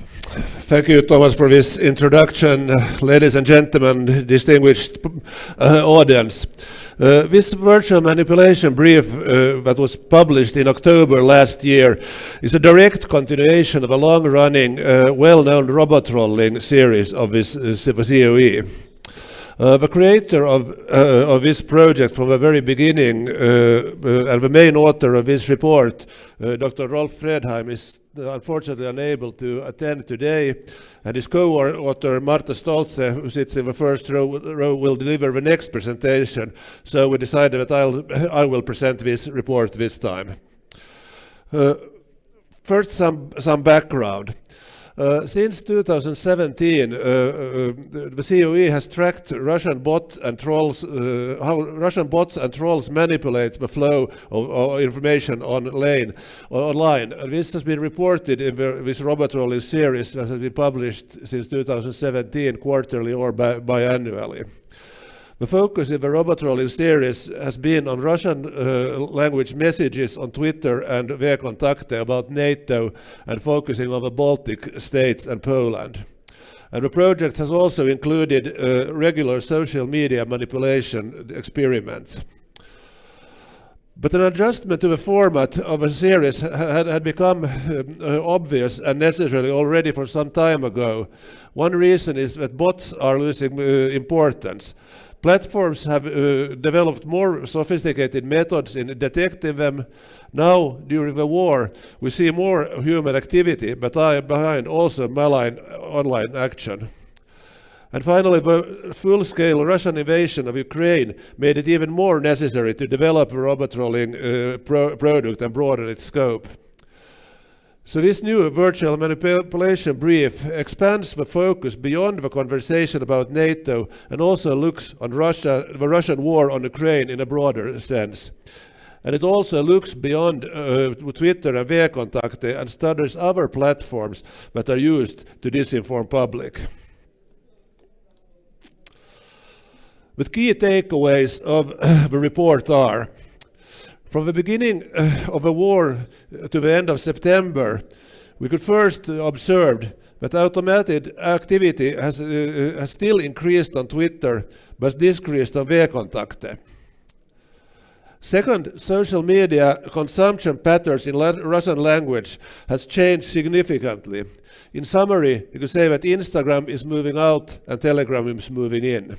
Thank you, Thomas, for this introduction. Ladies and gentlemen, distinguished audience. This virtual manipulation brief that was published in October last year is a direct continuation of a long-running, well-known robot trolling series of this COE. The creator of this project from the very beginning and the main author of this report, Dr. Rolf Fredheim, is unfortunately unable to attend today, and his co-author Marta Stolze, who sits in the first row, will deliver the next presentation. So we decided that I will present this report this time. First, some background. Since 2017, the COE has tracked Russian bots and trolls, how Russian bots and trolls manipulate the flow of information online. And this has been reported in this robot trolling series that has been published since 2017, quarterly or biannually. The focus in the robot trolling series has been on Russian language messages on Twitter and VKontakte about NATO, and focusing on the Baltic states and Poland. And the project has also included regular social media manipulation experiments. But an adjustment to the format of a series had become obvious and necessary already for some time ago. One reason is that bots are losing importance. Platforms have developed more sophisticated methods in detecting them. Now, during the war, we see more human activity, but behind also malign online action. And finally, the full-scale Russian invasion of Ukraine made it even more necessary to develop a robot trolling product and broaden its scope. So this new virtual manipulation brief expands the focus beyond the conversation about NATO and also looks on Russia, the Russian war on Ukraine in a broader sense. And it also looks beyond Twitter and VKontakte and studies other platforms that are used to disinform public. The key takeaways of the report are: from the beginning of the war to the end of September, we could first observe that automated activity has still increased on Twitter, but decreased on VKontakte. Second, social media consumption patterns in Russian language has changed significantly. In summary, you could say that Instagram is moving out and Telegram is moving in.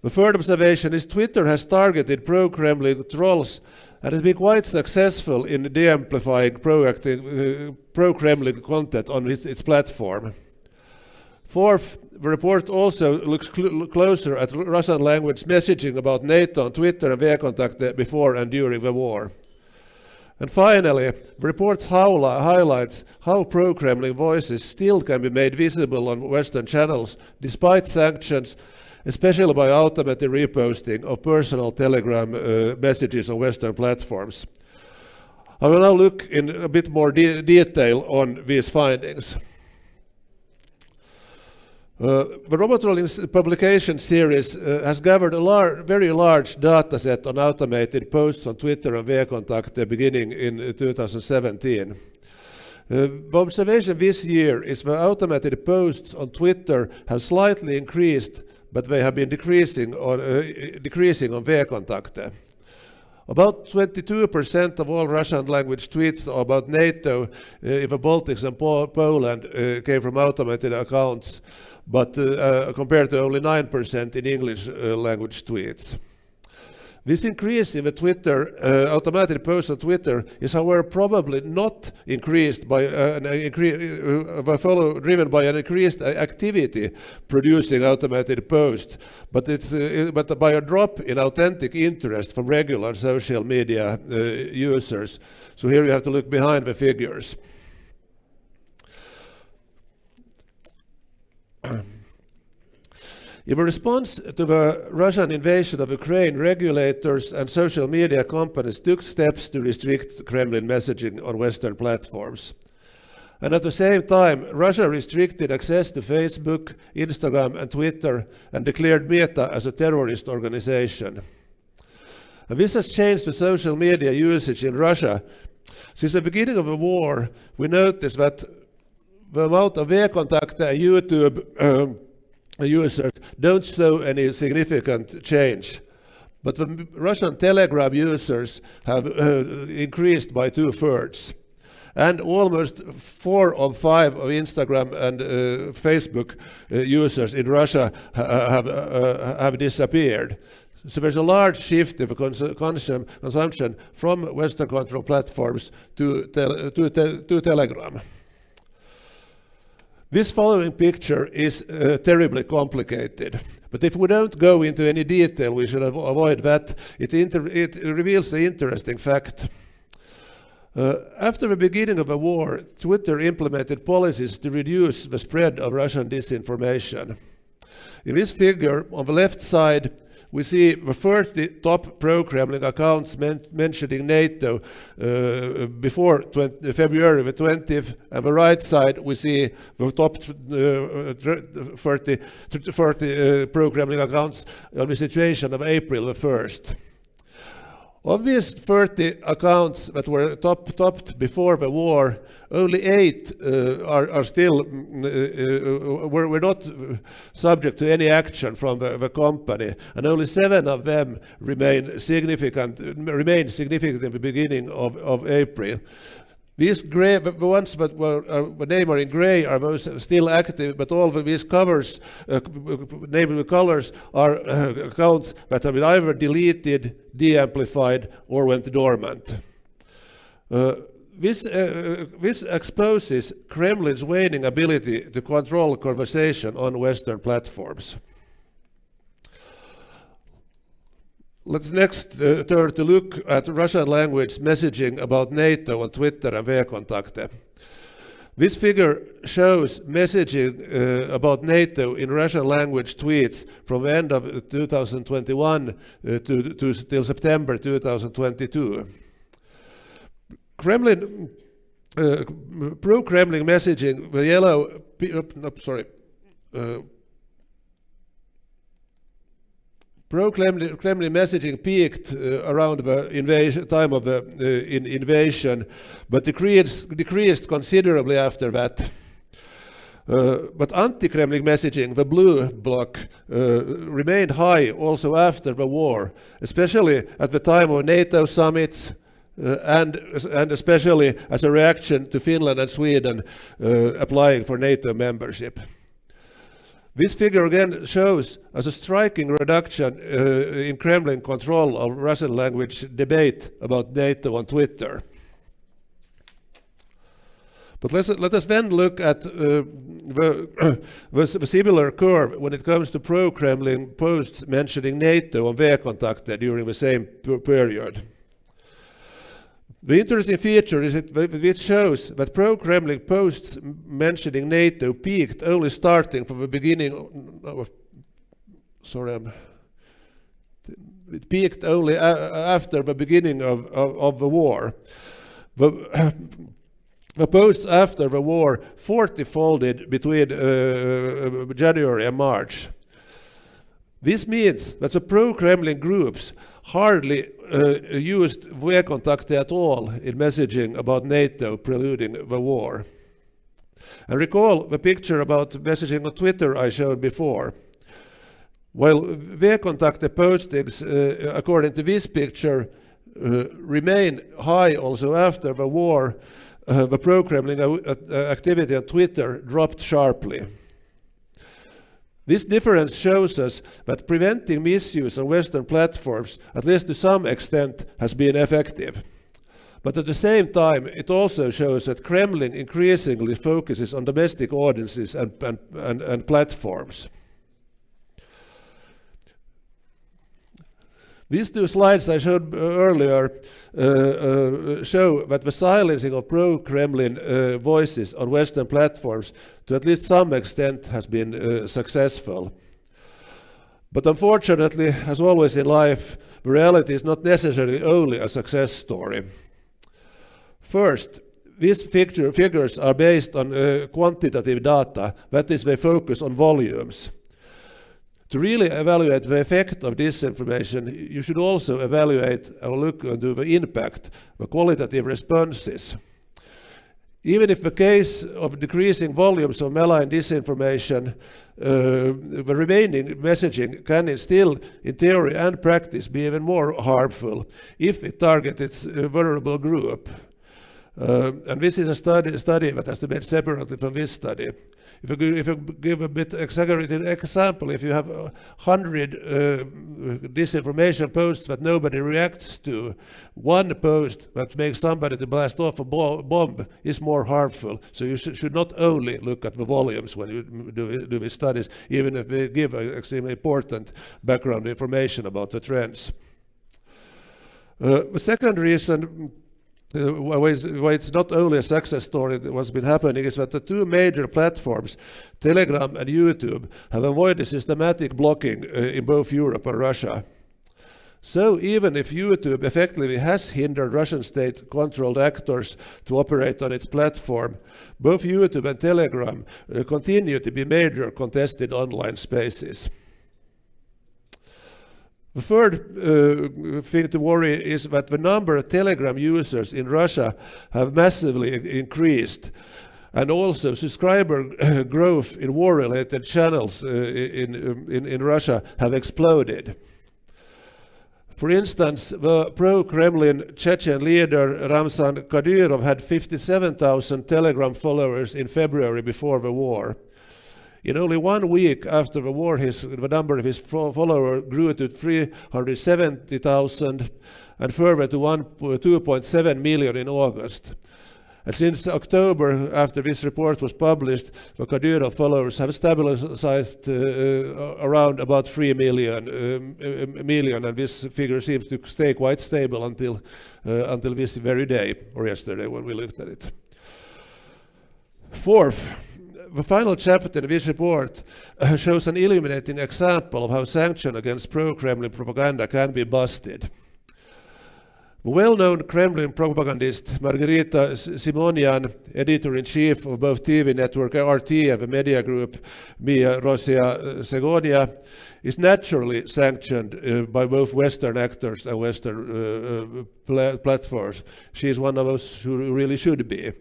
The third observation is Twitter has targeted pro-Kremlin trolls and has been quite successful in de-amplifying pro-Kremlin content on its platform. Fourth, the report also looks closer at Russian language messaging about NATO on Twitter and VKontakte before and during the war. And finally, the report highlights how pro-Kremlin voices still can be made visible on Western channels despite sanctions, especially by automated reposting of personal Telegram messages on Western platforms. I will now look in a bit more detail on these findings. The robot trolling publication series has gathered a very large data set on automated posts on Twitter and VKontakte beginning in 2017. The observation this year is that automated posts on Twitter have slightly increased, but they have been decreasing on VKontakte. About 22% of all Russian language tweets about NATO in the Baltics and Poland came from automated accounts, but compared to only 9% in English language tweets. This increase in the Twitter automated posts on Twitter is, however, probably not increased by driven by an increased activity producing automated posts, but but by a drop in authentic interest from regular social media users. So here you have to look behind the figures. In response to the Russian invasion of Ukraine, regulators and social media companies took steps to restrict Kremlin messaging on Western platforms. And at the same time, Russia restricted access to Facebook, Instagram and Twitter and declared Meta as a terrorist organization. And this has changed the social media usage in Russia. Since the beginning of the war, we noticed that the amount of Vkontakte and YouTube users don't show any significant change. But the Russian Telegram users have increased by 2/3. And almost 4 of 5 of Instagram and Facebook users in Russia have disappeared. So there's a large shift of consumption from Western control platforms to Telegram. This following picture is terribly complicated, but if we don't go into any detail, we should avoid that. It reveals an interesting fact. After the beginning of the war, Twitter implemented policies to reduce the spread of Russian disinformation. In this figure, on the left side, we see the 30 top pro-Kremlin accounts mentioning NATO before February the 20th, and the right side we see the top 30 pro-Kremlin accounts on the situation of April the 1st. Of these 30 accounts that were topped before the war, only 8 are still were not subject to any action from the company, and only 7 of them remained significant in the beginning of April. These gray, the ones that were named in grey are those still active, but all of these covers, named colors, are accounts that have been either deleted, de-amplified, or went dormant. This exposes Kremlin's waning ability to control conversation on Western platforms. Let's next turn to look at Russian language messaging about NATO on Twitter and Vkontakte. This figure shows messaging about NATO in Russian language tweets from the end of 2021 till September 2022. Kremlin, pro-Kremlin messaging, the yellow, pro-Kremlin messaging peaked around the time of the invasion, but decreased considerably after that. But anti-Kremlin messaging, the blue block, remained high also after the war, especially at the time of NATO summits, and especially as a reaction to Finland and Sweden applying for NATO membership. This figure again shows as a striking reduction in Kremlin control of Russian language debate about NATO on Twitter. But let us then look at the similar curve when it comes to pro-Kremlin posts mentioning NATO on Vkontakte during the same period. The interesting feature is that it shows that pro-Kremlin posts mentioning NATO peaked only starting from the beginning of, it peaked only after the beginning of the war. The posts after the war 40-folded between January and March. This means that the pro-Kremlin groups hardly used Vkontakte at all in messaging about NATO preluding the war. And recall the picture about messaging on Twitter I showed before. While Vkontakte postings, according to this picture, remain high also after the war, the pro-Kremlin activity on Twitter dropped sharply. This difference shows us that preventing misuse on Western platforms, at least to some extent, has been effective. But at the same time, it also shows that Kremlin increasingly focuses on domestic audiences and platforms. These 2 slides I showed earlier show that the silencing of pro-Kremlin voices on Western platforms to at least some extent has been successful. But unfortunately, as always in life, the reality is not necessarily only a success story. First, these figures are based on quantitative data, that is, they focus on volumes. To really evaluate the effect of disinformation, you should also evaluate or look into the impact, the qualitative responses. Even if the case of decreasing volumes of malign disinformation, the remaining messaging can still, in theory and practice, be even more harmful if it targets its vulnerable group. And this is a study that has to be made separately from this study. If you give a bit exaggerated example, if you have 100 disinformation posts that nobody reacts to, one post that makes somebody to blast off a bomb is more harmful. So you should not only look at the volumes when you do these studies, even if they give extremely important background information about the trends. The second reason why it's not only a success story that what's been happening is that the two major platforms, Telegram and YouTube, have avoided systematic blocking in both Europe and Russia. So even if YouTube effectively has hindered Russian state-controlled actors to operate on its platform, both YouTube and Telegram continue to be major contested online spaces. The third thing to worry is that the number of Telegram users in Russia have massively increased, and also subscriber growth in war-related channels in Russia have exploded. For instance, the pro-Kremlin Chechen leader Ramzan Kadyrov had 57,000 Telegram followers in February before the war. In only 1 week after the war, the number of his followers grew to 370,000 and further to 2.7 million in August. And since October, after this report was published, the Kadyrov followers have stabilized around about 3 million, and this figure seems to stay quite stable until this very day, or yesterday when we looked at it. Fourth, the final chapter in this report shows an illuminating example of how sanctions against pro-Kremlin propaganda can be busted. The well-known Kremlin propagandist Margarita Simonian, editor-in-chief of both TV network RT and the media group Mia Rosia Segonia, is naturally sanctioned by both Western actors and Western platforms. She is one of us who really should be.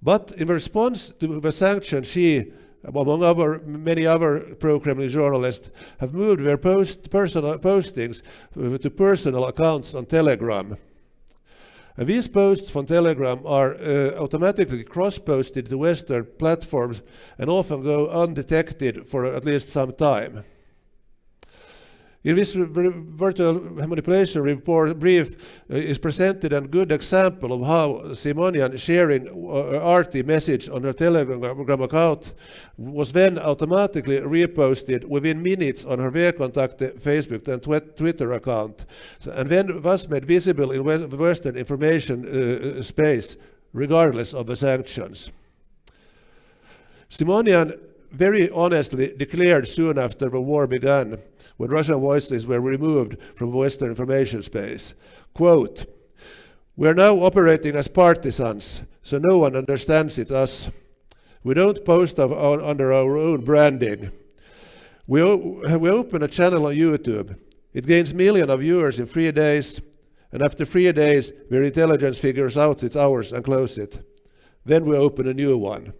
But in response to the sanctions, she, among many other pro-Kremlin journalists, have moved their personal postings to personal accounts on Telegram. And these posts from Telegram are automatically cross-posted to Western platforms and often go undetected for at least some time. In this virtual manipulation report brief is presented a good example of how Simonian sharing RT message on her Telegram account was then automatically reposted within minutes on her Vkontakte Facebook and Twitter account, and then thus made visible in the Western information space, regardless of the sanctions. Simonian very honestly declared soon after the war began, when Russian voices were removed from the Western information space, quote, "We are now operating as partisans, so no one understands it us. We don't post under our own branding. We open a channel on YouTube. It gains millions of viewers in 3 days, and after 3 days, their intelligence figures out its hours and close it. Then we open a new one."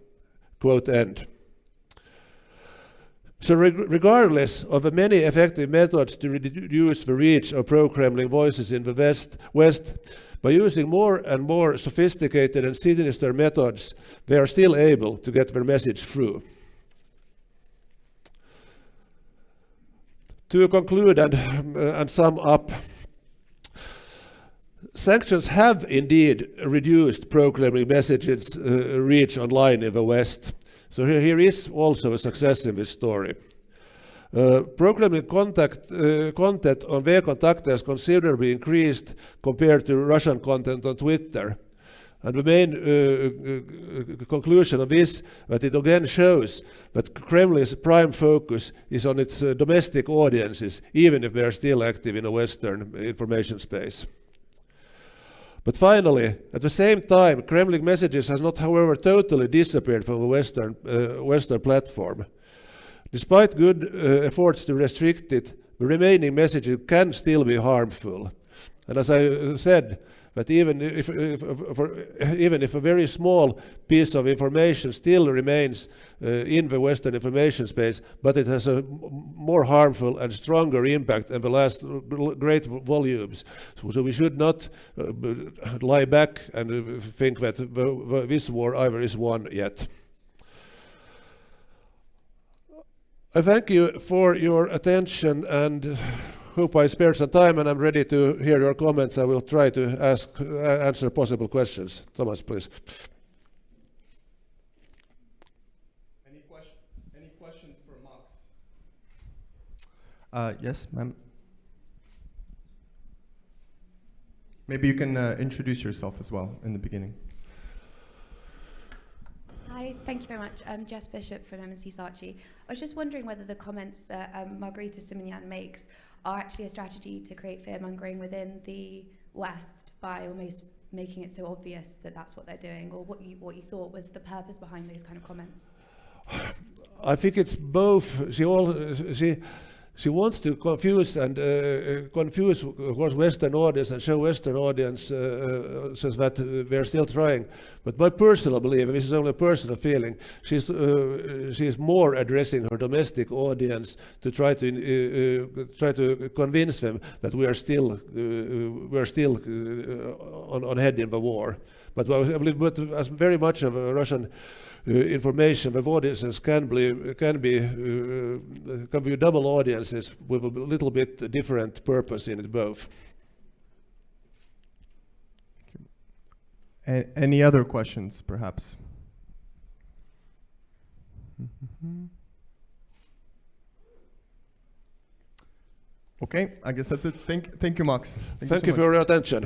Quote end. So regardless of the many effective methods to reduce the reach of pro-Kremlin voices in the West, by using more and more sophisticated and sinister methods, they are still able to get their message through. To conclude and sum up, sanctions have indeed reduced pro-Kremlin messages' reach online in the West. So here is also a success in this story. Pro-Kremlin content on Vkontakte has considerably increased compared to Russian content on Twitter. And the main conclusion of this, that it again shows that Kremlin's prime focus is on its domestic audiences, even if they are still active in a Western information space. But finally, at the same time, Kremlin messages has not, however, totally disappeared from the Western platform. Despite good efforts to restrict it, the remaining messages can still be harmful. And as I said, that even if a very small piece of information still remains in the Western information space, but it has a more harmful and stronger impact than the last great volumes. So we should not lie back and think that this war either is won yet. I thank you for your attention and hope I spared some time, and I'm ready to hear your comments. I will try to answer possible questions. Thomas, please. Any questions for Max? Yes, ma'am. Maybe you can introduce yourself as well in the beginning. Hi, thank you very much. I'm Jess Bishop from MNC Saatchi. I was just wondering whether the comments that Margarita Simonian makes are actually a strategy to create fear-mongering within the West by almost making it so obvious that that's what they're doing, or what you thought was the purpose behind those kind of comments. I think it's both. She wants to confuse of course Western audience and show Western audience says that we're still trying. But my personal belief, and this is only a personal feeling, she's more addressing her domestic audience to try to convince them that we are still on head in the war. But I believe, as very much of a Russian information, the audiences can be double audiences with a little bit different purpose in it both. Any other questions, perhaps? Okay, I guess that's it. Thank you, Max. Thank you for your attention.